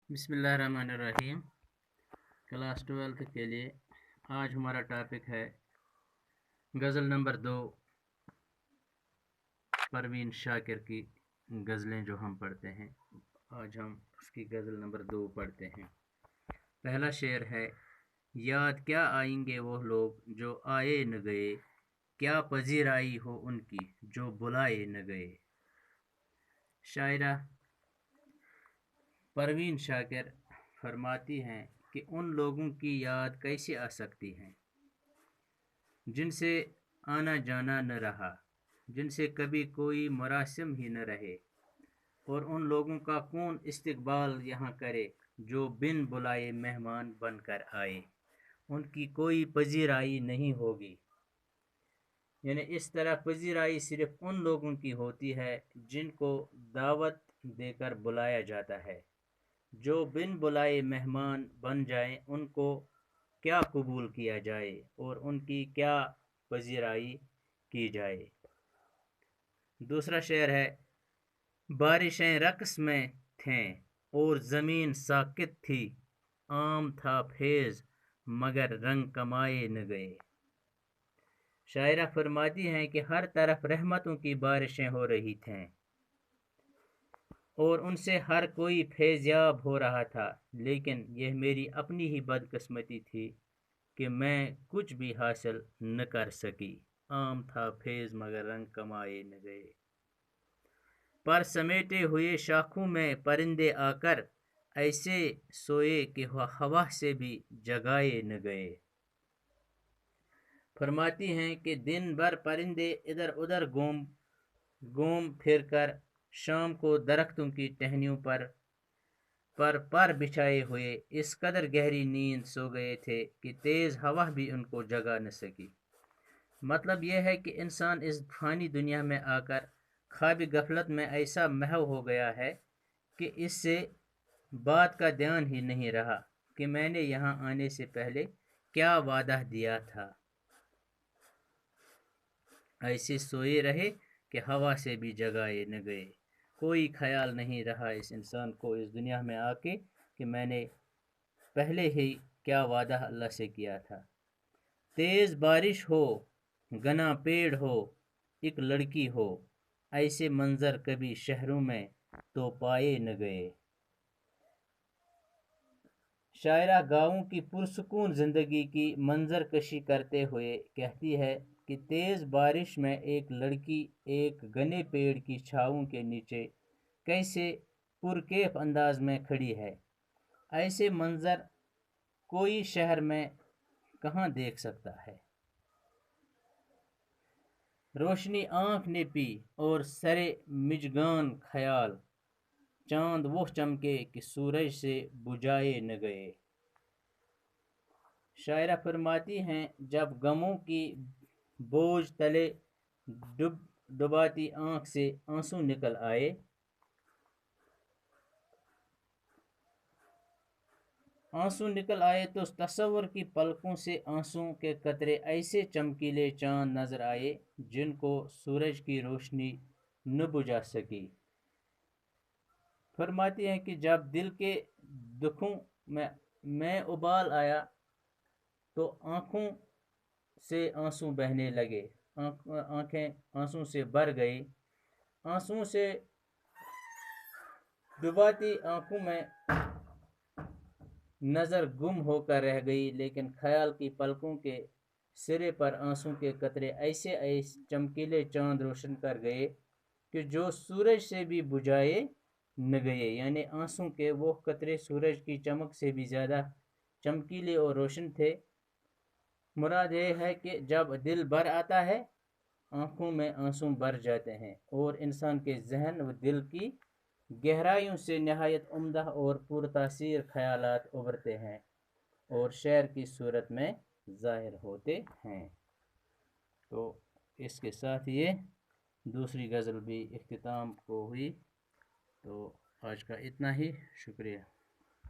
बिस्मिल्लाहिर्रहमानिर्रहीम। क्लास 12 के लिए आज हमारा टॉपिक है गज़ल नंबर 2, परवीन शाकिर की गज़लें जो हम पढ़ते हैं। आज हम उसकी गज़ल नंबर 2 पढ़ते हैं। पहला शेर है, याद क्या आएंगे वो लोग जो आए न गए, क्या पजीराई हो उनकी जो बुलाए न गए। शायरा परवीन शाकिर फरमाती हैं कि उन लोगों की याद कैसे आ सकती है जिनसे आना जाना न रहा, जिनसे कभी कोई मरासिम ही न रहे, और उन लोगों का कौन इस्तकबाल यहाँ करे जो बिन बुलाए मेहमान बनकर आए, उनकी कोई पजीराई नहीं होगी। यानी इस तरह पजीराई सिर्फ उन लोगों की होती है जिनको दावत देकर बुलाया जाता है। जो बिन बुलाए मेहमान बन जाएं, उनको क्या कबूल किया जाए और उनकी क्या पजीराई की जाए। दूसरा शेर है, बारिशें रक्स में थें और ज़मीन साकित थी, आम था फैज़ मगर रंग कमाए न गए। शायरा फरमाती हैं कि हर तरफ रहमतों की बारिशें हो रही थीं और उनसे हर कोई फैज़याब हो रहा था, लेकिन यह मेरी अपनी ही बदकिस्मती थी कि मैं कुछ भी हासिल न कर सकी। आम था फैज़ मगर रंग कमाए न गए। पर समेटे हुए शाखों में परिंदे आकर ऐसे सोए कि हवा से भी जगाए न गए। फरमाती हैं कि दिन भर परिंदे इधर उधर घूम फिर कर शाम को दरख्तों की टहनियों पर बिछाए हुए इस कदर गहरी नींद सो गए थे कि तेज़ हवा भी उनको जगा न सकी। मतलब यह है कि इंसान इस फानी दुनिया में आकर ख्वाब गफलत में ऐसा महव हो गया है कि इससे बात का ध्यान ही नहीं रहा कि मैंने यहाँ आने से पहले क्या वादा दिया था। ऐसे सोए रहे कि हवा से भी जगाए न गए। कोई ख्याल नहीं रहा इस इंसान को इस दुनिया में आके कि मैंने पहले ही क्या वादा अल्लाह से किया था। तेज़ बारिश हो, घना पेड़ हो, एक लड़की हो, ऐसे मंजर कभी शहरों में तो पाए न गए। शायरा गाँवों की पुरसुकून ज़िंदगी की मंजर कशी करते हुए कहती है कि तेज़ बारिश में एक लड़की एक घने पेड़ की छाँव के नीचे कैसे पुरकैफ अंदाज में खड़ी है। ऐसे मंजर कोई शहर में कहाँ देख सकता है। रोशनी आँख ने पी और सरे मिजगान ख्याल, चांद वो चमके कि सूरज से बुझाए न गए। शायरा फरमाती हैं, जब गमों की बोझ तले डुबाती आँख से आंसू निकल आए तो तसव्वुर की पलकों से आंसुओं के कतरे ऐसे चमकीले चांद नजर आए जिनको सूरज की रोशनी न बुझा सकी। फरमाती हैं कि जब दिल के दुखों में उबाल आया तो आंखों से आंसू बहने लगे, आंखें आंसू से भर गई। आंसुओं से डुबाती आंखों में नज़र गुम होकर रह गई, लेकिन ख्याल की पलकों के सिरे पर आंसू के कतरे ऐसे चमकीले चांद रोशन कर गए कि जो सूरज से भी बुझाए न गए। यानी आंसू के वो कतरे सूरज की चमक से भी ज़्यादा चमकीले और रोशन थे। मुराद ये है कि जब दिल भर आता है, आंखों में आंसू भर जाते हैं और इंसान के जहन व दिल की गहराइयों से नहायत उम्दा और पुरतासीर ख्यालात उभरते हैं और शेर की सूरत में ज़ाहिर होते हैं। तो इसके साथ ये दूसरी गज़ल भी इख्तिताम को हुई। तो आज का इतना ही, शुक्रिया।